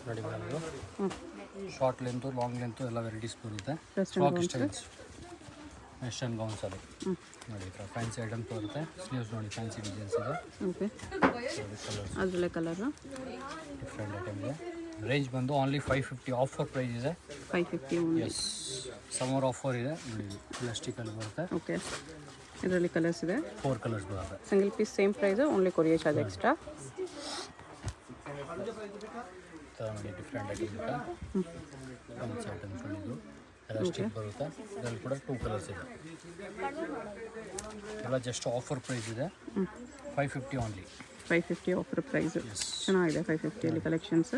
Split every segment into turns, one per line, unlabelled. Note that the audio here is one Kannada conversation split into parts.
ನೋಡಿ ಮೇಡಮ್ ಇದು ಶಾರ್ಟ್ ಲೆಂತು ಲಾಂಗ್ ಲೆಂತು ಎಲ್ಲ ವೆರೈಟೀಸ್ ಬರುತ್ತೆ. ವೆಸ್ಟರ್ನ್ ಗೌನ್ಸ್ ಅಲ್ಲಿ ನೋಡಿ ಈ ಥರ ಫ್ಯಾನ್ಸಿ ಐಟಮ್ಸ್ ಬರುತ್ತೆ. ಸ್ಲೀವ್ಸ್ ನೋಡಿ ಫ್ಯಾನ್ಸಿ ಡಿಸೈನ್ಸ್ ಇದೆ.
ಓಕೆ, ಅದರಲ್ಲೇ ಕಲರು
ಡಿಫ್ರೆಂಟ್ ಐಟಮ್ ಇದೆ. ರೇಂಜ್ ಬಂದು ಓನ್ಲಿ 550 ಆಫರ್ ಪ್ರೈಸ್ ಇದೆ.
550
ಎಸ್, ಸಮರ್ ಆಫರ್ ಇದೆ ನೋಡಿ. ಪ್ಲಾಸ್ಟಿಕಲ್ಲಿ ಬರುತ್ತೆ.
ಓಕೆ, ಇದರಲ್ಲಿ ಕಲರ್ಸ್ ಇದೆ.
4 ಕಲರ್ಸ್ ಬರುತ್ತೆ.
Single piece same price, only courier charge extra.
ನೋಡಿ ಡಿಫ್ರೆಂಟ್ ಐಟಮ್ ಇದೆ. ಫ್ಯಾನ್ಸಿ ಐಟಮ್ಸ್ ಇದು ಎಲಾಸ್ಟಿಕ್ ಬರುತ್ತೆ. ಇದರಲ್ಲಿ ಕೂಡ 2 ಕಲರ್ಸ್ ಇದೆ. ಎಲ್ಲ ಜಸ್ಟ್ ಆಫರ್ ಪ್ರೈಸ್ ಇದೆ. 550 ಓನ್ಲಿ.
550 offer price. ಚೆನ್ನಾಗಿದೆ 550 ಅಲ್ಲಿ ಕಲೆಕ್ಷನ್ಸ್.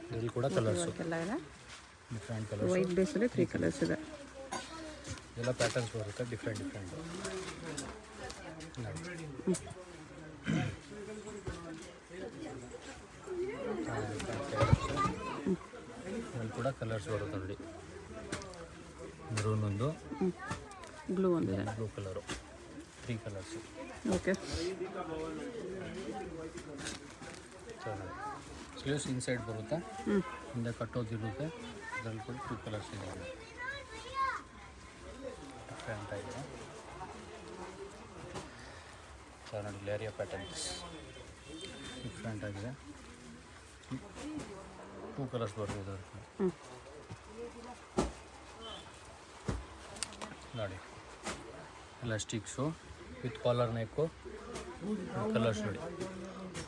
ಇದರಲ್ಲಿ ಕೂಡ ಕಲರ್ಸ್
ಎಲ್ಲ ಇದೆ.
Different colours.
ವೈಟ್ ಬೇಸಲ್ಲಿ 3 ಕಲರ್ಸ್ ಇದೆ.
ಎಲ್ಲ ಪ್ಯಾಟರ್ನ್ಸ್ ಬರುತ್ತೆ ಡಿಫ್ರೆಂಟ್. ಇದರಲ್ಲಿ ಕೂಡ ಕಲರ್ಸ್ ಬರುತ್ತೆ ನೋಡಿ. ಮೆರೂನ್ ಒಂದು,
ಬ್ಲೂ ಒಂದಿದೆ,
blue colour, 3 colours.
Okay,
sleeves inside ಬರುತ್ತೆ, ಹಿಂದೆ ಕಟ್ಟೋದಿರುತ್ತೆ. ಇದರಲ್ಲಿ ಕೂಡ 2 ಕಲರ್ಸ್ ಇದೆ. ಡಿಫ್ರೆಂಟ್ ಆಗಿದೆ. ನೋಡಿ ಲೇರಿಯಾ ಪ್ಯಾಟರ್ನ್ಸ್ ಡಿಫ್ರೆಂಟ್ ಆಗಿದೆ. 2 ಕಲರ್ಸ್ ಬರುತ್ತೆ ಇದರಲ್ಲಿ. ನೋಡಿ ಎಲಾಸ್ಟಿಕ್ಸು ವಿತ್ ಕಾಲರ್ ನೆಕ್ಕು. ಕಲರ್ಸ್ ನೋಡಿ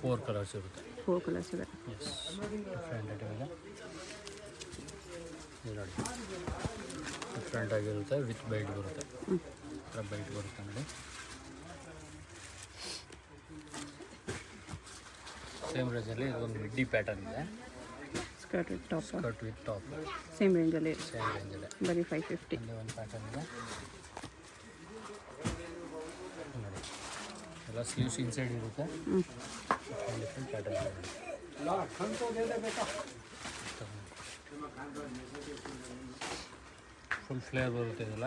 4 ಕಲರ್ಸ್ ಇರುತ್ತೆ.
4 ಕಲರ್ಸ್ ಇದೆ.
ಎಸ್, ಡಿಫ್ರೆಂಟ್ ಐಟಮ್ ಇದೆ. ನೋಡಿ ಡಿಫ್ರೆಂಟ್ ಆಗಿರುತ್ತೆ. ವಿತ್ ಬೆಲ್ಟ್ ಬರುತ್ತೆ. ಈ ಥರ ಬೆಲ್ಟ್ ಬರುತ್ತೆ ನೋಡಿ. ಸೇಮ್ ರೇಂಜಲ್ಲಿ ಇದೊಂದು ಮಿಡ್ಡಿ ಪ್ಯಾಟರ್ನ್ ಇದೆ.
Skirt with top.
Skirt with top
same ರೇಂಜಲ್ಲಿ.
ಸೇಮ್ ರೇಂಜಲ್ಲಿ
ಬರೀ 550.
ಒಂದು ಪ್ಯಾಟರ್ನ್ ಇದೆ ನೋಡಿ. ಎಲ್ಲ ಸ್ಲೀವ್ಸ್ ಇನ್ಸೈಡ್ ಇರುತ್ತೆ. ಡಿಫ್ರೆಂಟ್ ಪ್ಯಾಟರ್ನ್ ಇದೆ. ಫುಲ್ ಫ್ಲೇರ್ ಬರುತ್ತೆ ಇದೆಲ್ಲ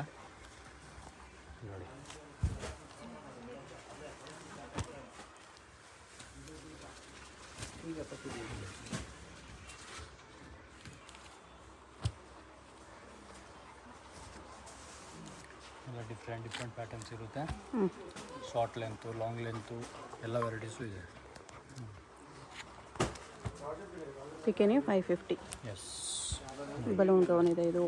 ನೋಡಿ. ಎಲ್ಲ ಡಿಫ್ರೆಂಟ್ ಪ್ಯಾಟರ್ನ್ಸ್ ಇರುತ್ತೆ. ಶಾರ್ಟ್ ಲೆಂತು ಲಾಂಗ್ ಲೆಂತು ಎಲ್ಲ ವೆರೈಟೀಸು ಇದೆ.
ಚಿಕನ್ 550.
ಎಸ್,
ಬಲೂನ್ ಗೌನ್ ಇದೆ ಇದು.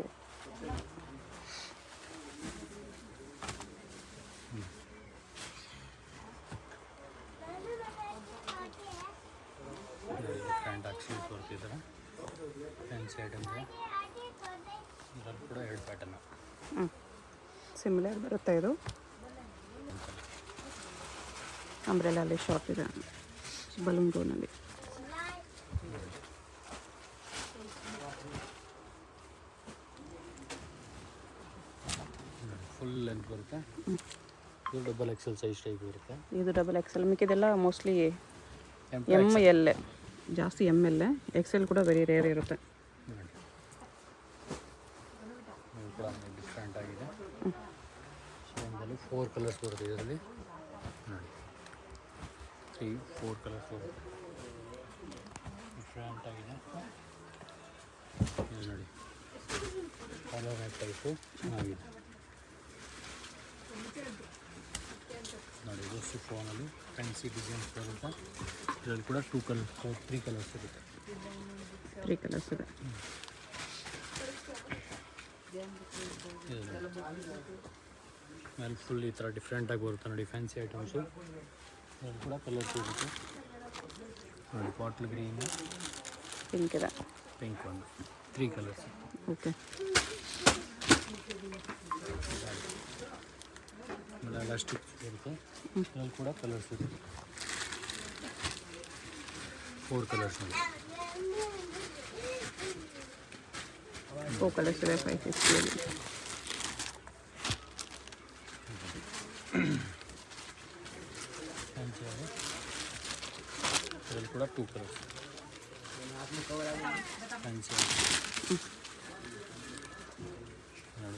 ಡಿಫ್ರೆಂಟ್ ಆಕ್ಸಿಸ್ ಬರ್ತಿದ್ದಾರೆ. ಫ್ಯಾನ್ಸಿ ಐಟಮ್ ಇದೆ. ಇದರಲ್ಲಿ ಕೂಡ 2 ಪ್ಯಾಟರ್ನ್. ಸಿಮಿಲರ್ ಬರುತ್ತೆ ಇದು. ಅಂಬ್ರೆಲಲ್ಲಿ ಶಾರ್ಟ್ ಇದೆ ಬಲೂನ್ ಗೌನಲ್ಲಿ.
ಫುಲ್ ಲೆಂತ್ ಬರುತ್ತೆ. ಇದು ಡಬಲ್ ಎಕ್ಸೆಲ್ ಸೈಜ್ ಟೈಪ್ ಬರುತ್ತೆ.
ಇದು ಡಬಲ್ ಎಕ್ಸೆಲ್. ಮಿಕ್ಕಿದೆಲ್ಲ ಮೋಸ್ಟ್ಲಿ ಎಮ್ ಎಲ್. ಜಾಸ್ತಿ ಎಮ್ ಎಲ್. ಎಕ್ಸೆಲ್ ಕೂಡ ವೆರಿ ರೇರ್ ಇರುತ್ತೆ.
ಕೂಡ ಡಿಫ್ರೆಂಟ್ ಆಗಿದೆ. ಇದರಲ್ಲಿ 4 ಕಲರ್ಸ್ ಬರುತ್ತೆ ಇದರಲ್ಲಿ ನೋಡಿ. 3-4 ಕಲರ್ಸ್ ಬರುತ್ತೆ. ಡಿಫ್ರೆಂಟ್ ಆಗಿದೆ ಇದು ನೋಡಿ. ಕಲರ್ ಟೈಪು ಚೆನ್ನಾಗಿದೆ ನೋಡಿ. ಇದು ಶಿಫಾನಲ್ಲಿ ಫ್ಯಾನ್ಸಿ ಡಿಸೈನ್ಸ್ ಬರುತ್ತೆ. ಇದರಲ್ಲಿ ಕೂಡ 3 ಕಲರ್ಸ್ ಇರುತ್ತೆ.
3 ಕಲರ್ಸ್ ಇದೆ.
ಮೇಲೆ ಫುಲ್ ಈ ಥರ ಡಿಫ್ರೆಂಟಾಗಿ ಬರುತ್ತೆ ನೋಡಿ. ಫ್ಯಾನ್ಸಿ ಐಟಮ್ಸು ಇದರಲ್ಲಿ ಕೂಡ ಕಲರ್ಸ್ ಇರುತ್ತೆ ನೋಡಿ. ಬಾಟ್ಲ್ ಗ್ರೀನ್,
ಪಿಂಕ್ ಇದೆ,
ಪಿಂಕ್ ಒಂದು 3 ಕಲರ್ಸ್.
ಓಕೆ,
ಆಮೇಲೆ ಎಲಾಸ್ಟಿಕ್ ಬರುತ್ತೆ. ಇದರಲ್ಲಿ ಕೂಡ ಕಲರ್ಸ್ ಇರುತ್ತೆ. 4 ಕಲರ್ಸ್ ನೋಡಿ.
4 ಕಲರ್ಸ್ ಇದೆ 550.
ಫ್ಯಾನ್ಸಿ ಇದೆ. ಇದರಲ್ಲಿ ಕೂಡ 2 ಕಲರ್ಸ್. ಫ್ಯಾನ್ಸಿ ನೋಡಿ.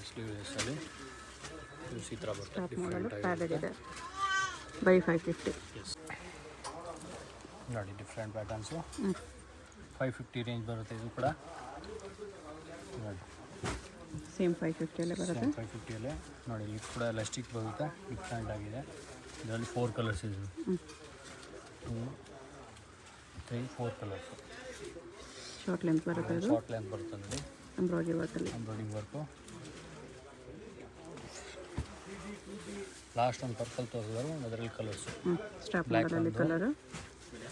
ಸ್ಲೀವ್ಲೆಸ್ಸಲ್ಲಿ ಸ್ಲೀವ್ಸ್ ಈ ಥರ ಬರುತ್ತೆ.
ಪ್ಯಾಡೆಡ್ ಇದೆ. ಬೈ 550.
ಎಸ್, ನೋಡಿ ಡಿಫ್ರೆಂಟ್ ಪ್ಯಾಟರ್ನ್ಸು. 550 ರೇಂಜ್ ಬರುತ್ತೆ ಇದು ಕೂಡ ನೋಡಿ.
ಸೇಮ್ 550 ಬರುತ್ತೆ.
550 ನೋಡಿ, ಇದು ಕೂಡ ಎಲಾಸ್ಟಿಕ್ ಬರುತ್ತೆ, ಡಿಫ್ರೆಂಟ್ ಆಗಿದೆ. ಇದರಲ್ಲಿ 4 ಕಲರ್ಸ್ ಇದೆ, 2 3 4 ಕಲರ್ಸ್.
ಶಾರ್ಟ್ ಲೆಂತ್ ಬರುತ್ತೆ ಇದು.
ಶಾರ್ಟ್ ಲೆಂತ್ ಬರುತ್ತೆ ನೋಡಿ,
ಎಂಬ್ರಾಯ್ಡ್ರಿ ವರ್ಕಲ್ಲಿ.
Embroidering work. ಲಾಸ್ಟ್ ಒಂದು ಪರ್ಪಲ್ ತೋರಿಸಿದ್ರು, ಅದರಲ್ಲಿ ಕಲರ್ಸು.
ಸ್ಟಾಪ್ ಮಾಡಲಲ್ಲಿ ಕಲರು,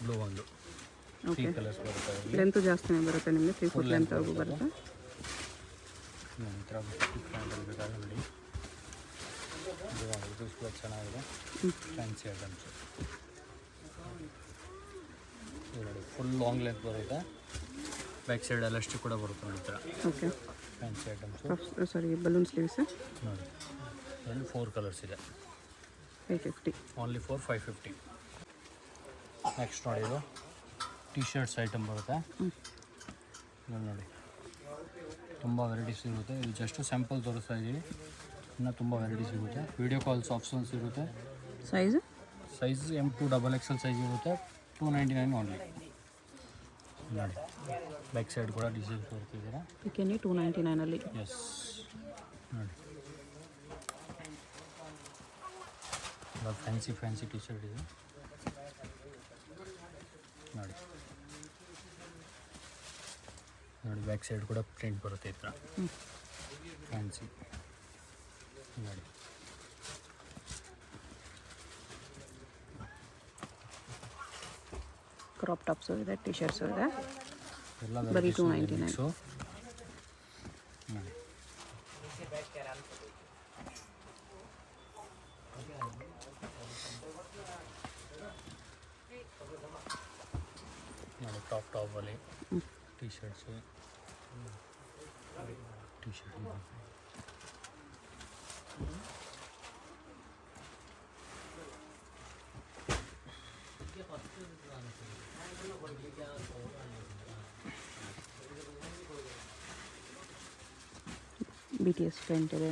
ಬ್ಲೂ ಒಂದು, 3 ಕಲರ್ಸ್ ಬರುತ್ತೆ.
ಲೆಂತ್ ಜಾಸ್ತಿನೇ ಬರುತ್ತೆ ನಿಮಗೆ, 3 ಫುಟ್ ಲೆಂತ್ ಆಗೂ ಬರುತ್ತೆ.
ಈ ಥರ ಡಿಫ್ರೆಂಟಲ್ಲಿ ಬೇಕಾದ್ರೆ ನೋಡಿ, ಇದು ಕೂಡ ಚೆನ್ನಾಗಿದೆ, ಫ್ಯಾನ್ಸಿ ಐಟಮ್ಸು. ಇದು ನೋಡಿ, ಫುಲ್ ಲಾಂಗ್ ಲೆಂತ್ ಬರುತ್ತೆ, ಬ್ಯಾಕ್ ಸೈಡ್ ಎಲಾಸ್ಟಿಕ್ ಕೂಡ ಬರುತ್ತೆ ನೋಡಿ. ಈ ಥರ
ಓಕೆ,
ಫ್ಯಾನ್ಸಿ ಐಟಮ್ಸು.
ಸಾರಿ ಬಲೂನ್ ಸ್ಲೀವ್ಸ್
ನೋಡಿ, ಇದರಲ್ಲಿ 4 ಕಲರ್ಸ್ ಇದೆ,
550.
Only for 550. ನೆಕ್ಸ್ಟ್ ನೋಡಿ, ಇದು ಟಿ ಶರ್ಟ್ಸ್ ಐಟಮ್ ಬರುತ್ತೆ. ಇದು ನೋಡಿ, ತುಂಬ ವೆರೈಟೀಸ್ ಇರುತ್ತೆ. ಇದು ಜಸ್ಟ್ ಸ್ಯಾಂಪಲ್ ತೋರಿಸ್ತಾ ಇದ್ದೀವಿ, ಇನ್ನೂ ತುಂಬ ವೆರೈಟೀಸ್ ಇರುತ್ತೆ. ವೀಡಿಯೋ ಕಾಲ್ಸ್ ಆಪ್ಷನ್ಸ್ ಇರುತ್ತೆ.
ಸೈಜ್
M2 XXL ಸೈಜ್ ಇರುತ್ತೆ, 299 ಓನ್ಲಿ. ನೋಡಿ, ಬ್ಯಾಕ್ ಸೈಡ್ ಕೂಡ ಡಿಸೈನ್ ತೋರಿಸಿದ್ದೀರಾ.
ಇದಕ್ಕೆ 299
ಎಸ್, ನೋಡಿ ಫ್ಯಾನ್ಸಿ ಟಿ ಶರ್ಟ್ ಇದೆ ನೋಡಿ. ನೋಡಿ, ಬ್ಯಾಕ್ ಸೈಡ್ ಕೂಡ ಪ್ರಿಂಟ್ ಬರುತ್ತೆ ಈ ಥರ ಫ್ಯಾನ್ಸಿ ನೋಡಿ.
ಕ್ರಾಪ್ ಟಾಪ್ಸು ಇದೆ, ಟಿ ಶರ್ಟ್ಸು ಇದೆ,
ಎಲ್ಲ
ಬರೀ 299.
ನೋಡಿ, ನೋಡಿ ಟಾಪಲ್ಲಿ T shirts, T shirt
BTS print ಇದೆ.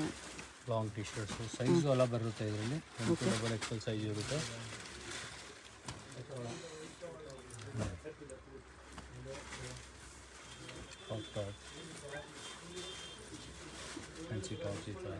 ಲಾಂಗ್ ಟಿ ಶರ್ಟ್ಸು, ಸೈಜು ಎಲ್ಲ ಬರುತ್ತೆ ಇದರಲ್ಲಿ. M2 XXL ಸೈಜ್ ಇರುತ್ತೆ. ಟಾಪ್ ಫ್ಯಾನ್ಸಿ ಟಾಪ್ಸ್ ಈ ಥರ.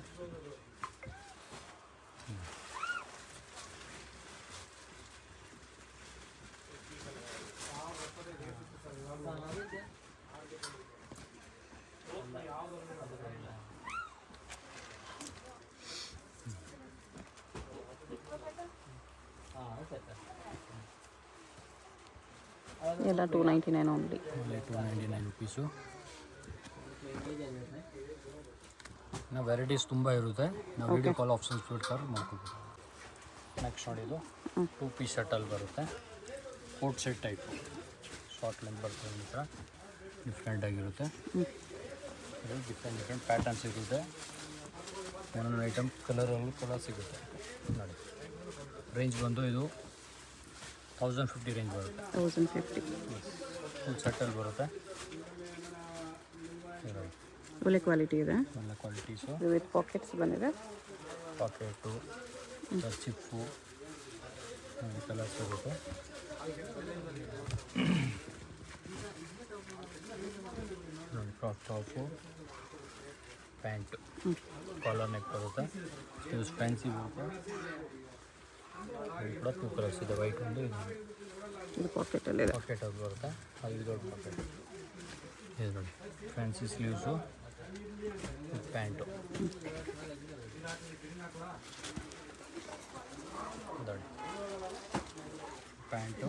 ಎಲ್ಲ 299 ಓನ್ಲಿ.
299 ರುಪೀಸು. ಇನ್ನು ವೆರೈಟೀಸ್ ತುಂಬ ಇರುತ್ತೆ, ನಾವು ವೀಡಿಯೋ ಕಾಲ್ ಆಪ್ಷನ್ಸ್ ಬೇಕಾದ್ರೆ ಮಾಡ್ಕೊಬೋದು. ನೆಕ್ಸ್ಟ್ ನೋಡಿ, ಇದು 2 ಪೀಸ್ ಶರ್ಟಲ್ಲಿ ಬರುತ್ತೆ, coat set type, short length ಬರ್ತದೆ. ಈ ಥರ ಡಿಫ್ರೆಂಟಾಗಿರುತ್ತೆ, ಡಿಫ್ರೆಂಟ್ ಪ್ಯಾಟರ್ನ್ಸ್ ಇರುತ್ತೆ. ಒಂದೊಂದು ಐಟಮ್ ಕಲರಲ್ಲೂ ಕೂಡ ಸಿಗುತ್ತೆ ನೋಡಿ. ರೇಂಜ್ ಬಂದು ಇದು 1050 ರೇಂಜ್ ಬರುತ್ತೆ.
1050
ಫುಲ್ ಸೆಟ್ಟಲ್ಲಿ ಬರುತ್ತೆ.
ಒಳ್ಳೆ ಕ್ವಾಲಿಟಿ ಇದೆ,
ಒಳ್ಳೆ ಕ್ವಾಲಿಟೀಸು.
ವಿತ್ ಪಾಕೆಟ್ಸ್ ಬಂದಿದೆ,
ಪಾಕೆಟು, ಚಿಪ್ಪು ನೋಡಿ, ಕಲರ್ಸ್ ಇರುತ್ತೆ. ನೋಡಿ, crop top, pant, collar neck ಬರುತ್ತೆ, ಇದು ಫ್ಯಾನ್ಸಿ ಬರುತ್ತೆ. ಇದು ಕೂಡ 2 ಕಲರ್ಸ್ ಇದೆ, ವೈಟ್ ಒಂದು,
ಇದು ಪಾಕೆಟಲ್ಲಿದೆ.
ಪಾಕೆಟ್ ಅದು ಬರುತ್ತೆ, ಅದು ದೊಡ್ಡ ಪಾಕೆಟ್. ಇದು ನೋಡಿ, ಫ್ಯಾನ್ಸಿ ಸ್ಲೀವ್ಸು, ಪ್ಯಾಂಟು ನೋಡಿ, ಪ್ಯಾಂಟು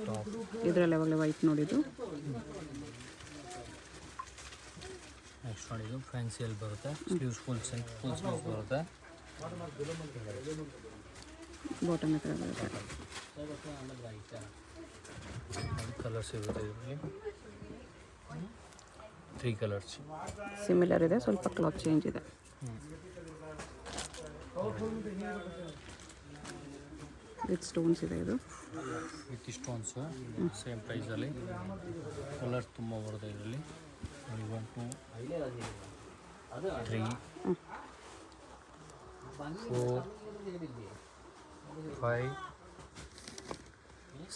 ಟಾಪ್.
ಇದರಲ್ಲಿ ಯಾವಾಗಲೇ ವೈಟ್ ನೋಡಿದ್ದು.
ನೆಕ್ಸ್ಟ್ ನೋಡಿದ್ದು ಫ್ಯಾನ್ಸಿಯಲ್ಲಿ ಬರುತ್ತೆ, ಸ್ಲೀವ್ಸ್ ಫುಲ್ ಸ್ಲೀವ್ಸ್ ಬರುತ್ತೆ.
ಬಾಟಮ್ ಹತ್ರ ಬರುತ್ತೆ.
ಕಲರ್ಸ್ ಇರುತ್ತೆ ಇದರಲ್ಲಿ, 3 ಕಲರ್ಸ್.
ಸಿಮಿಲರ್ ಇದೆ, ಸ್ವಲ್ಪ ಕ್ಲಾತ್ ಚೇಂಜ್ ಇದೆ. ವಿತ್ ಸ್ಟೋನ್ಸ್ ಇದೆ, ಇದು
ವಿತ್ ಸ್ಟೋನ್ಸು, ಸೇಮ್ ಪ್ರೈಸಲ್ಲಿ. ಕಲರ್ಸ್ ತುಂಬ ಬರುತ್ತೆ ಇದರಲ್ಲಿ. 1 2 3 4 5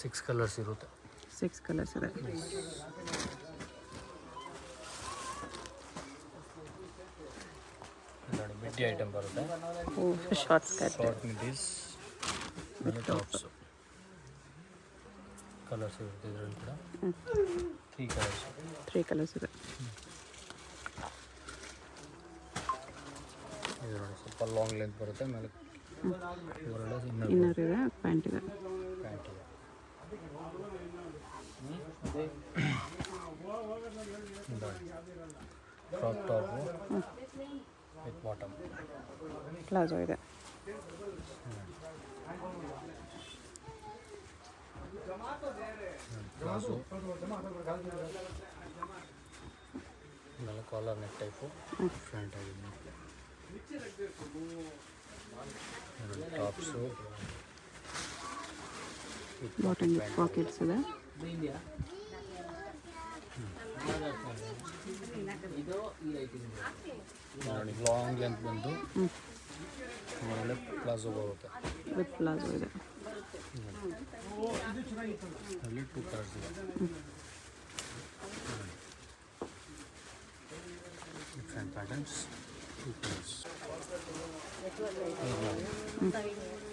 6 ಕಲರ್ಸ್ ಇರುತ್ತೆ.
6 ಕಲರ್ಸ್ ಇದೆ.
ನೋಡಿ ಮಿಡ್ಡಿ ಐಟಮ್ ಬರುತ್ತೆ.
Short skirt,
short midis tops. Colours ಇರುತ್ತೆ ಇದರಲ್ಲಿ ಕೂಡ. 3
ಕಲರ್ಸ್ ಇದೆ.
ಇದು ನೋಡಿ ಸ್ವಲ್ಪ ಲಾಂಗ್ ಲೆಂತ್ ಬರುತ್ತೆ. ಮೇಲೆ
ಇನ್ನರ್ ಇದೆ, ಪ್ಯಾಂಟ್ ಇದೆ.
ಪ್ಯಾಂಟ್ ಇದೆ. Crop top with bottom.
Palazzo ಇದೆ.
ಪ್ಲಾಜೋ ಮೇಲೆ ಕಾಲರ್ ನೆಕ್ ಟೈಪು ಡಿಫ್ರೆಂಟ್ ಆಗಿದೆ. ಟಾಪ್ಸು
ಬಾಟಮ್ ಪಾಕೆಟ್ಸ್ ಇದೆ.
ನೋಡಿ ಲಾಂಗ್ ಲೆಂತ್ ಬಂದು ಒಳ್ಳೆ ಪ್ಲಾಜೋ ಬರುತ್ತೆ.
ವಿತ್ ಪ್ಲಾಜೋ ಇದೆ.
ಅಲ್ಲಿ 2 ಕಲರ್ಸ್ ಇದೆ. Different patterns, 2 colours.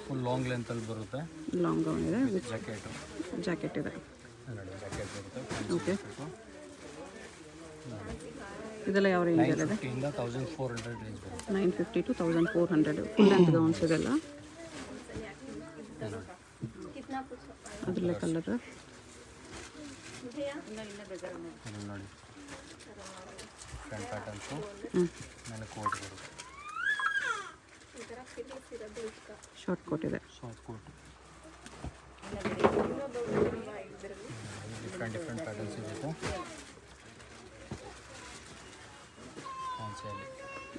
Full long ಲೆಂತಲ್ಲಿ ಬರುತ್ತೆ.
ಲಾಂಗ್ ಗೌನ್ ಇದೆ ವಿತ್
ಜಾಕೆಟ್
ಇದೆ.
ನೋಡಿ ಜಾಕೆಟ್ ಬರುತ್ತೆ.
ಓಕೆ, ಇದೆಲ್ಲ ಯಾವ ರೇಂಜಲ್ಲಿದೆ?
950 ಇಂದ 1400 ರೇಂಜ್ ಬರುತ್ತೆ.
950 to 1400 ಫುಲ್ ಲೆಂತ್ ಗೌನ್ಸ್ ಇದೆಲ್ಲ. ಅದರಲ್ಲೇ ಕಲರ್
ನೋಡಿ ಫ್ರಂಟ್ ಪ್ಯಾಟರ್ನ್ಸು ಮೇಲೆ ಕೋಟ್ ಬರುತ್ತೆ.
ಶಾರ್ಟ್ ಕೋಟ್ ಇದೆ.
ಶಾರ್ಟ್ ಕೋಟ್ ಡಿಫ್ರೆಂಟ್ ಪ್ಯಾಟರ್ನ್ಸ್ ಇರುತ್ತೆ. ಫ್ಯಾನ್ಸಿಯಲ್ಲಿ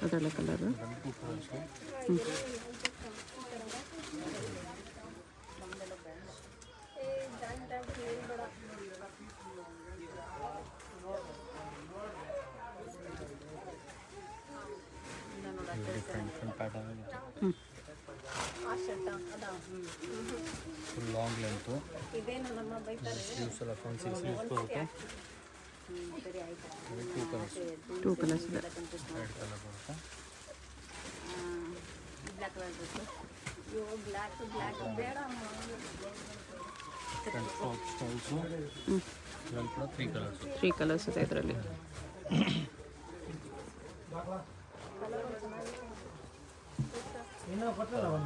ಅದರಲ್ಲೇ ಕಲರ್.
2 ಕಲರ್ಸು. ಡಿಫ್ರೆಂಟ್ ಪ್ಯಾಟರ್ನ್ ಇರುತ್ತೆ. Full long length. ಸ್ಲೀವ್ಸ್ ಎಲ್ಲ ಫ್ಯಾನ್ಸಿ ಸ್ಲೀವ್ಸ್ ಬರುತ್ತೆ. 2 ಕಲರ್ಸ್.
2 ಕಲರ್ಸ್ ಇದೆ.
ರೆಡ್ ಕಲರ್ ಬರುತ್ತೆ. ಫ್ರಂಟ್ ಫ್ರಾಕ್ ಸ್ಟೈಲ್ಸು ಇದರಲ್ಲಿ ಕೂಡ 3 ಕಲರ್ಸು.
3 ಕಲರ್ಸ್ ಇದೆ ಇದರಲ್ಲಿ.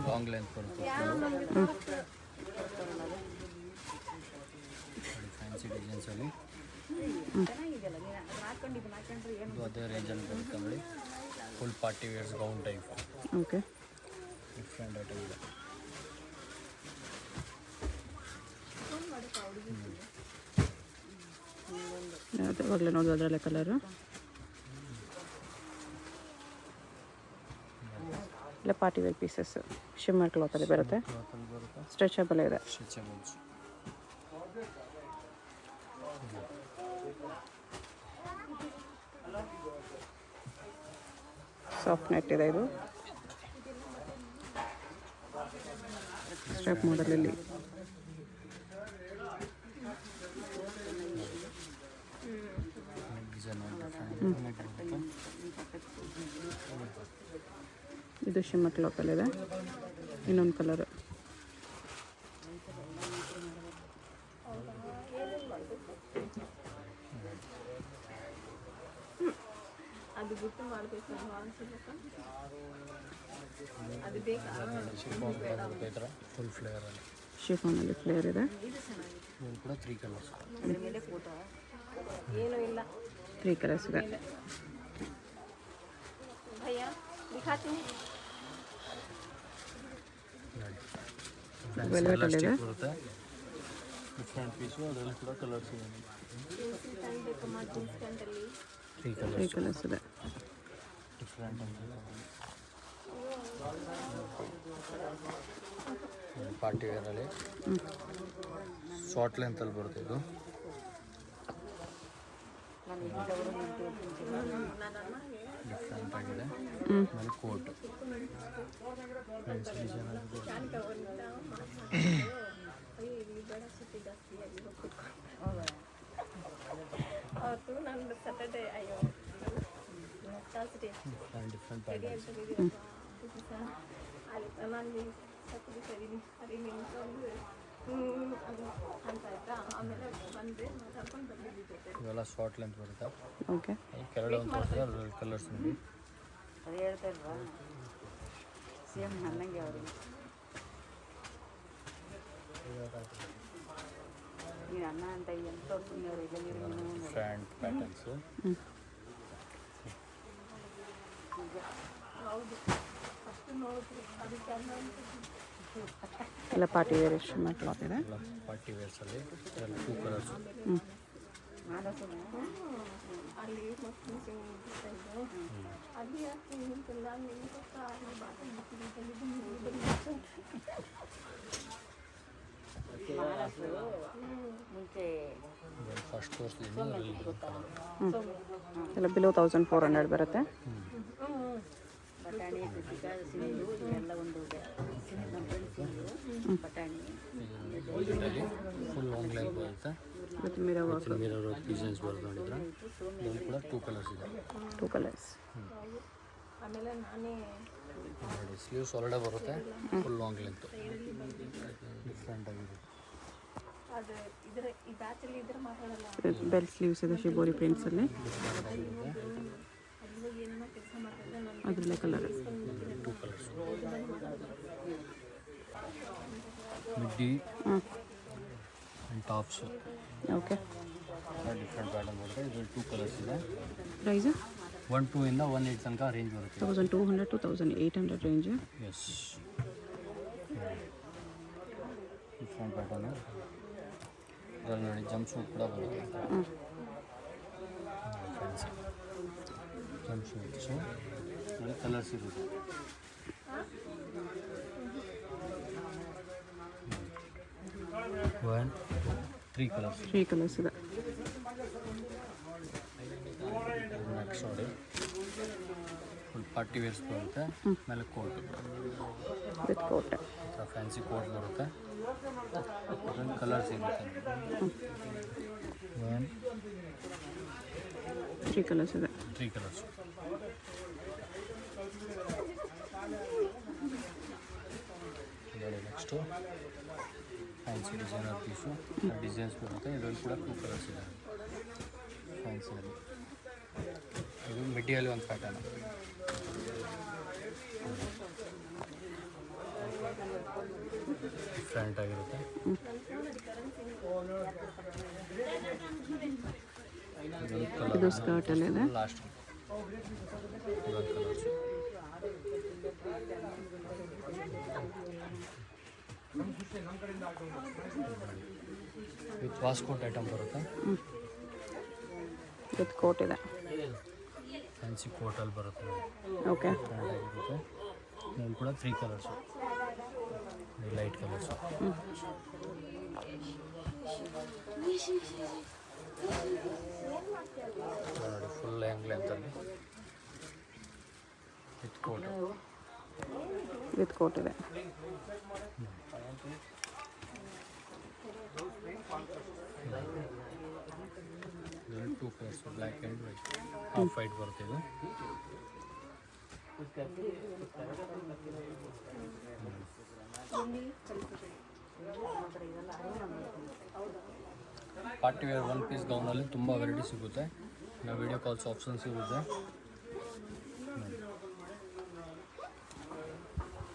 ಲಾಂಗ್ ಲೆಂತ್ ಬರುತ್ತೆ. ಫ್ಯಾನ್ಸಿ ಡಿಸೈನ್ಸಲ್ಲಿ ಇದು ಅದೇ ರೇಂಜಲ್ಲಿ ಬರುತ್ತೆ. ನೋಡಿ full party wares gown type.
Okay,
different item ಇದೆ.
ಅವಾಗಲೇ ನೋಡೋದು ಅದರಲ್ಲೇ ಕಲರು. ಇಲ್ಲ ಪಾರ್ಟಿ ವೇರ್ ಪೀಸಸ್ ಶಿಮ್ಮರ್ ಕ್ಲಾತಲ್ಲಿ ಬರುತ್ತೆ.
ಕ್ಲಾತಲ್ಲಿ ಬರುತ್ತೆ.
ಸ್ಟ್ರೆಚಬಲ್ ಇದೆ.
ಸ್ಟ್ರೆಚಬಲ್ಸ್.
ಸಾಫ್ಟ್ ನೆಟ್ ಇದೆ. ಇದು ಸ್ಟ್ರಾಪ್ ಮಾಡಲಲ್ಲಿ. ಇದು ಶಿಮ್ಮರ್ ಕ್ಲಾತಲ್ಲಿದೆ. ಇನ್ನೊಂದು ಕಲರ್.
ಅದು ಬಿಟ್ಟು ಮಾಡಬೇಕು ಅದು ಬೇಕಾ?
ಫುಲ್ ಫ್ಲೇವರಲ್ಲಿ
ಶಿಫಾನಲ್ಲಿ ಫ್ಲೇರ್ ಇದೆ.
ಇದು ಕೂಡ 3 ಕಲರ್ಸ್.
ಮೇಲೆ ಫೋಟೋ ಏನೂ ಇಲ್ಲ.
3 ಕಲರ್ಸ್ ಇದೆ.
ಭಯ್ಯ ದಿಖಾತೀನಿ.
ವೆಲ್ವೆಟ್ ಅಲ್ಲಿ ಇದೆ.
ಬರುತ್ತೆ ಡಿಫ್ರೆಂಟ್ ಪೀಸು. ಅದರಲ್ಲಿ ಕೂಡ ಕಲರ್ಸ್ ಇದೆ. 3
ಕಲರ್ಸ್ ಇದೆ.
ಡಿಫ್ರೆಂಟ್ ಪಾರ್ಟಿ ವೇರಲ್ಲಿ ಶಾರ್ಟ್ ಲೆಂತಲ್ಲಿ ಬರುತ್ತೆ. ಇದು ಡಿಫ್ರೆಂಟ್ ಆಗಿದೆ. ಆಮೇಲೆ ಕೋಟ್ ಫ್ಯಾನ್ಸಿ ಡಿಸೈನ್ ಆಗಿದೆ.
ಅವತ್ತು ನಾನು ಸ್ಯಾಟರ್ಡೇ ಅಯ್ಯೋ ಥರ್ಸ್ಡೇ
ಡಿಫ್ರೆಂಟ್
ಸರಿ
ಪ್ಯಾಟರ್ನ್ಸ್.
ಅಂತ ಹೇಳಿದ್ರು ಅಲ್ಲಿ ನಾನು ಸರಿ ಸರಿ ಅಲ್ಲಿ ನಿಂತ್ಕೊಂಡು ಅದು ಅಂತ ಆಯ್ತಾ ಆಮೇಲೆ ಬಂದೆ ಮಾತಾಡ್ಕೊಂಡು ಬಂದಿದ್ದೆ ಜೊತೆ
ಇವೆಲ್ಲ ಶಾರ್ಟ್ ಲೆಂತ್ ಬರುತ್ತೆ.
ಓಕೆ.
ಕೆಳಗಡೆ ಒಂದು ತೋರಿಸಿದ್ರೆ ಕಲರ್ಸ್ ನೋಡಿ.
ಅದು ಹೇಳ್ತಾ ಇಲ್ವಾ ಸೇಮ್ ನನ್ನಂಗೆ ಅವ್ರಿಗೆ ನೀನು ಅನ್ನ ಅಂತ ಎಂತ ಸುಮ್ಮನೆ ಅವ್ರು ಇಲ್ಲ ನೀವು
ಡಿಫ್ರೆಂಟ್ ಪ್ಯಾಟರ್ನ್ಸು.
ಹೌದು ಅಷ್ಟು ನೋಡಿದ್ರು ಅದು ಚೆಂದ
ಎಲ್ಲ ಪಾರ್ಟಿ ವೇರ್ ಎಷ್ಟು ಮಾಡ್ಕೊಳ್ತಿದೆ.
ಎಲ್ಲ ಪಾರ್ಟಿ ವೇರ್ಸಲ್ಲಿ ಎಲ್ಲ 2 ಕಲರ್ಸು.
ಅಲ್ಲಿ ಮಕ್ಕಳು ಇದ್ದು ಅಲ್ಲಿ ಯಾಕೆ ನಿಂತಿಲ್ಲ ನಿಂತ ಅಲ್ಲಿ ಬಾಟಲ್ ಮುಂಚೆ
ಫಸ್ಟ್ ತೋರಿಸ್ತೀನಿ
ಎಲ್ಲ ಬಿಲೋ 1400 ಬರುತ್ತೆ.
ಬಟಾಣಿ ಎಲ್ಲ ಒಂದು ಬಟಾಣಿ
ಫುಲ್ ಲಾಂಗ್ ಲೆಂತ್ ಬರುತ್ತೆ.
With mirror work.
Mirror designs ಬರುತ್ತೆ ನೋಡಿದ್ರೆ. ಇದು ಕೂಡ 2 ಕಲರ್ಸ್ ಇದೆ.
2 ಕಲರ್ಸ್.
ಆಮೇಲೆ ನಾನೇ
ನೋಡಿ ಸ್ಲೀವ್ಸ್ ಹೊರಗಡೆ ಬರುತ್ತೆ. ಫುಲ್ ಲಾಂಗ್ ಲೆಂತ್ ಡಿಫ್ರೆಂಟ್ ಆಗಿದೆ.
ಅದು ಇದರ ಈ ಬ್ಯಾಚಲ್ಲಿ ಇದ್ರೆ ಮಾತಾಡಲ್ಲ
ಬೆಲ್ ಸ್ಲೀವ್ಸ್ ಇದೆ ಶಿಬೋರಿ ಪ್ರಿಂಟ್ಸಲ್ಲಿ.
ಅಲ್ಲಿ ಹೋಗಿ ಏನೇನೋ ಕೆಲಸ ಮಾಡ್ತಿದ್ದೆ ನಾನು
ಅದರಲ್ಲೇ colour
2 colours. ಮಿಡ್ಡಿ and tops
okay.
Different pattern ಬರುತ್ತೆ. ಇದು 2 ಕಲರ್ಸ್ ಇದೆ.
ಪ್ರೈಸು
1.2 ಇಂದ 1.8 ತನಕ ರೇಂಜ್ ಬರುತ್ತೆ.
1200 to 1800 range.
Yes different pattern. ಇದರಲ್ಲಿ ನೋಡಿ ಜಂಪ್ ಸೂಟ್ ಕೂಡ ಬರುತ್ತೆ. ಫ್ಯಾನ್ಸಿ ಜಂಪ್ ಸೂಟ್ಸು ನೋಡಿ ಕಲರ್ಸ್ ಇರುತ್ತೆ. 1, 2, 3 ಕಲರ್ಸ್.
3 ಕಲರ್ಸ್ ಇದೆ.
ನೆಕ್ಸ್ಟ್ ನೋಡಿ ಫುಲ್ ಪಾರ್ಟಿ ವೇರ್ಸ್ ಬರುತ್ತೆ. ಮೇಲೆ coat
with coat.
Fancy coat ಬರುತ್ತೆ. ಅದರಲ್ಲಿ ಕಲರ್ಸ್ ಇರುತ್ತೆ. 1,
3 ಕಲರ್ಸ್ ಇದೆ.
3 ಕಲರ್ಸ್. ನೋಡಿ next fancy designer piece designs ಬರುತ್ತೆ. ಇದರಲ್ಲಿ ಕೂಡ 2 ಕಲರ್ಸ್ ಇದೆ ಫ್ಯಾನ್ಸಿಯಲ್ಲಿ. ಇದು ಮಿಡ್ಡಿಯಲ್ಲಿ ಒಂದು ಪ್ಯಾಟರ್ನ್. ಡಿಫ್ರೆಂಟ್ ಆಗಿರುತ್ತೆ.
ಇದು ಸ್ಕರ್ಟಲ್ಲಿ ಇದೆ.
ಲಾಸ್ಟ್ ಇದೊಂದು ಕಲರ್ಸು. ವಿತ್ ವಾಸ್ಕೋಟ್ ಐಟಮ್ ಬರುತ್ತೆ.
ವಿತ್ ಕೋಟ್ ಇದೆ.
ಫ್ಯಾನ್ಸಿ ಕೋಟಲ್ಲಿ ಬರುತ್ತೆ.
ಓಕೆ.
ಡಿಫ್ರೆಂಟ್ ಆಗಿರುತ್ತೆ. ಇಲ್ಲಿ ಕೂಡ 3 ಕಲರ್ಸು. Light colours. ನೋಡಿ ಫುಲ್ ಲೆಂಗ್ ಲೆಂತಲ್ಲಿ ವಿತ್ ಕೋಟ್.
ವಿತ್ ಕೋಟ್ ಇದೆ.
ಇದರಲ್ಲಿ 2 colours black and white. Half white ಬರುತ್ತೆ ಇದು. ಪಾರ್ಟಿ ವೇರ್ 1 ಪೀಸ್ ಗೌನಲ್ಲಿ ತುಂಬ ವೆರೈಟಿ ಸಿಗುತ್ತೆ. ನಾವು ವಿಡಿಯೋ ಕಾಲ್ಸ್ ಆಪ್ಷನ್ ಸಿಗುತ್ತೆ.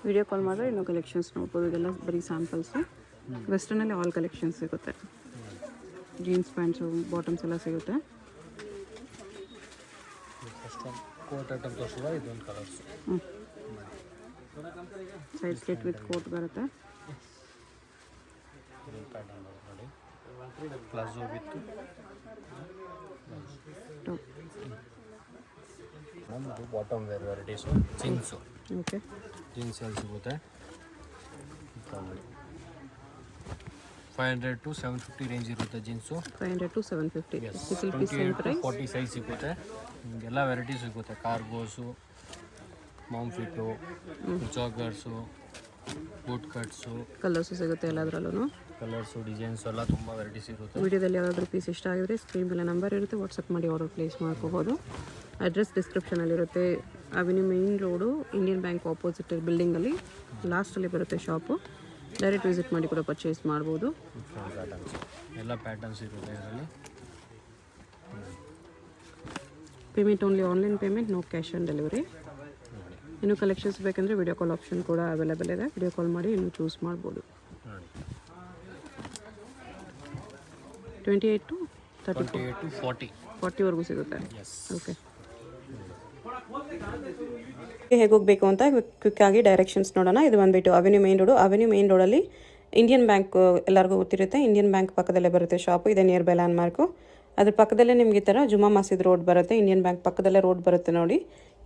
ವಿಡಿಯೋ ಕಾಲ್ ಮಾಡಿದ್ರೆ ಇನ್ನೂ ಕಲೆಕ್ಷನ್ಸ್ ನೋಡ್ಬೋದು. ಇದೆಲ್ಲ ಬರೀ ಸ್ಯಾಂಪಲ್ಸು. ವೆಸ್ಟರ್ನಲ್ಲಿ ಆಲ್ ಕಲೆಕ್ಷನ್ಸ್ ಸಿಗುತ್ತೆ. ಜೀನ್ಸ್ ಪ್ಯಾಂಟ್ಸು ಬಾಟಮ್ಸ್ ಎಲ್ಲ ಸಿಗುತ್ತೆ.
ಫಸ್ಟ್ ಒಂದು ಕೋಟ್ ಐಟಮ್ ತೋರಿಸಿದ್ರೆ ಇದೊಂದು colours.
Side slit with coat ಬರುತ್ತೆ.
ಇದೊಂದು ಪ್ಯಾಟರ್ನ್ ಬರುತ್ತೆ ನೋಡಿ. Palazzo with
top.
ನಮ್ಮದು bottom wear varieties jeans.
Okay.
Jeans ಎಲ್ಲಿ ಸಿಗುತ್ತೆ 500 to 750 ರೇಂಜ್ ಇರುತ್ತೆ ಜೀನ್ಸು.
500 to 750.
28 to 40 ಸೈಜ್ ಸಿಗುತ್ತೆ. ನಿಮಗೆಲ್ಲ ವೆರೈಟಿ ಸಿಗುತ್ತೆ. ಕಾರ್ಗೋಸು, ಮಾಮ್ ಫಿಟ್ಟು, ಜಾಗರ್ಸು, ಬೂಟ್ ಕಟ್ಸು,
ಕಲರ್ಸು ಸಿಗುತ್ತೆ ಎಲ್ಲದರಲ್ಲೂ.
ಕಲರ್ಸು, ಡಿಸೈನ್ಸು ಎಲ್ಲ ತುಂಬ ವೆರೈಟೀಸ್ ಇರುತ್ತೆ.
ವಿಡಿಯೋದಲ್ಲಿ ಯಾವುದಾದ್ರೂ ಪೀಸ್ ಇಷ್ಟ ಆಗಿದ್ರೆ ಸ್ಕ್ರೀನ್ ಮೇಲೆ ನಂಬರ್ ಇರುತ್ತೆ, ವಾಟ್ಸಪ್ ಮಾಡಿ ಆರ್ಡರ್ ಪ್ಲೇಸ್ ಮಾಡ್ಕೋಬೋದು. ಅಡ್ರೆಸ್ ಡಿಸ್ಕ್ರಿಪ್ಷನಲ್ಲಿರುತ್ತೆ. Avenue main road, Indian Bank opposite ಬಿಲ್ಡಿಂಗಲ್ಲಿ ಲಾಸ್ಟಲ್ಲಿ ಬರುತ್ತೆ ಶಾಪು. ಡೈರೆಕ್ಟ್ ವಿಸಿಟ್ ಮಾಡಿ ಕೂಡ ಪರ್ಚೇಸ್ ಮಾಡ್ಬೋದು.
ಪ್ಯಾಟರ್ನ್ಸ್ ಎಲ್ಲ ಪ್ಯಾಟರ್ನ್ಸ್ ಇರುತ್ತೆ ಇದರಲ್ಲಿ.
Payment only online payment, no cash on delivery. ಇನ್ನೂ ಕಲೆಕ್ಷನ್ಸ್ ಬೇಕಂದರೆ ವಿಡಿಯೋ ಕಾಲ್ ಆಪ್ಷನ್ ಕೂಡ ಅವೈಲೇಬಲ್ ಇದೆ. ವಿಡಿಯೋ ಕಾಲ್ ಮಾಡಿ ಇನ್ನೂ ಚೂಸ್ ಮಾಡ್ಬೋದು. 28 to 40ವರೆಗೂ ಸಿಗುತ್ತೆ. ಓಕೆ, ಹೇಗೆ ಹೋಗಬೇಕು ಅಂತ ಕ್ವಿಕ್ಕಾಗಿ ಡೈರೆಕ್ಷನ್ಸ್ ನೋಡೋಣ. ಇದು ಬಂದುಬಿಟ್ಟು avenue main road. Avenue main ರೋಡಲ್ಲಿ ಇಂಡಿಯನ್ ಬ್ಯಾಂಕ್ ಎಲ್ಲರಿಗೂ ಗೊತ್ತಿರುತ್ತೆ. ಇಂಡಿಯನ್ ಬ್ಯಾಂಕ್ ಪಕ್ಕದಲ್ಲೇ ಬರುತ್ತೆ ಶಾಪು. ಇದೆ ನಿಯರ್ ಬೈ ಲ್ಯಾಂಡ್ ಮಾರ್ಕು. ಅದ್ರ ಪಕ್ಕದಲ್ಲೇ ನಿಮಗೆ ಈ ಥರ ಜುಮಾ ಮಸೀದ್ ರೋಡ್ ಬರುತ್ತೆ. ಇಂಡಿಯನ್ ಬ್ಯಾಂಕ್ ಪಕ್ಕದಲ್ಲೇ ರೋಡ್ ಬರುತ್ತೆ ನೋಡಿ.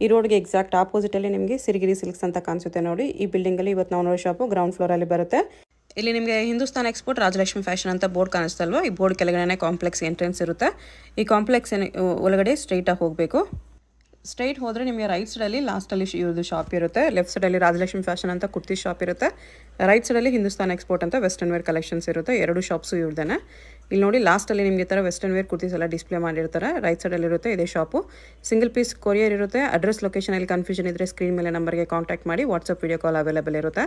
ಈ ರೋಡ್ಗೆ ಎಕ್ಸಾಕ್ಟ್ ಆಪೋಸಿಟಲ್ಲಿ ನಿಮಗೆ ಸಿರಿಗಿರಿ ಸಿಲ್ಕ್ಸ್ ಅಂತ ಕಾಣಿಸುತ್ತೆ ನೋಡಿ. ಈ ಬಿಲ್ಡಿಂಗಲ್ಲಿ ಇವತ್ತು ನಾವು ನೋಡೋ ಶಾಪು ಗ್ರೌಂಡ್ ಫ್ಲೋರಲ್ಲಿ ಬರುತ್ತೆ. ಇಲ್ಲಿ ನಿಮಗೆ ಹಿಂದೂಸ್ತಾನ್ ಎಕ್ಸ್ಪೋರ್ಟ್ ರಾಜಲಕ್ಷ್ಮಿ ಫ್ಯಾಷನ್ ಅಂತ ಬೋರ್ಡ್ ಕಾಣಿಸ್ತಲ್ವ, ಈ ಬೋರ್ಡ್ ಕೆಳಗಡೆ ಕಾಂಪ್ಲೆಕ್ಸ್ ಎಂಟ್ರೆನ್ಸ್ ಇರುತ್ತೆ. ಈ ಕಾಂಪ್ಲೆಕ್ಸ್ ಒಳಗಡೆ ಸ್ಟ್ರೈಟಾಗಿ ಹೋಗಬೇಕು. ಸ್ಟ್ರೈಟ್ ಹೋದರೆ ನಿಮಗೆ ರೈಟ್ ಸೈಡಲ್ಲಿ ಲಾಸ್ಟಲ್ಲಿ ಇವ್ರದ್ದು ಶಾಪ್ ಇರುತ್ತೆ. ಲೆಫ್ಟ್ ಸೈಡಲ್ಲಿ ರಾಜಲಕ್ಷ್ಮಿ ಫ್ಯಾಷನ್ ಅಂತ ಕುರ್ತಿ ಶಾಪ್ ಇರುತ್ತೆ. ರೈಟ್ ಸೈಡಲ್ಲಿ ಹಿಂದೂಸ್ತಾನ್ ಎಕ್ಸ್ಪೋರ್ಟ್ ಅಂತ ವೆಸ್ಟರ್ನ್ ವೇರ್ ಕಲೆಕ್ಷನ್ಸ್ ಇರುತ್ತೆ. ಎರಡು ಶಾಪ್ಸು ಇವ್ರದ್ದೇನೆ. ಇಲ್ಲಿ ನೋಡಿ ಲಾಸ್ಟಲ್ಲಿ ನಿಮಗೆ ಈ ಥರ ವೆಸ್ಟರ್ನ್ ವೇರ್ ಕುರ್ತೀಸ್ ಎಲ್ಲ ಡಿಸ್ಪ್ಲೇ ಮಾಡಿರ್ತಾರೆ. ರೈಟ್ ಸೈಡಲ್ಲಿ ಇರುತ್ತೆ ಇದೇ ಶಾಪು. ಸಿಂಗಲ್ ಪೀಸ್ ಕೊರಿಯರ್ ಇರುತ್ತೆ. ಅಡ್ರೆಸ್ ಲೊಕೇಶನಲ್ಲಿ ಕನ್ಫ್ಯೂಷನ್ ಇದ್ದರೆ ಸ್ಕ್ರೀನ್ ಮೇಲೆ ನಂಬರ್ಗೆ ಕಾಂಟ್ಯಾಕ್ಟ್ ಮಾಡಿ. ವಾಟ್ಸಪ್ ವಿಡಿಯೋ ಕಾಲ್ ಅವೈಲೇಬಲ್ ಇರುತ್ತೆ.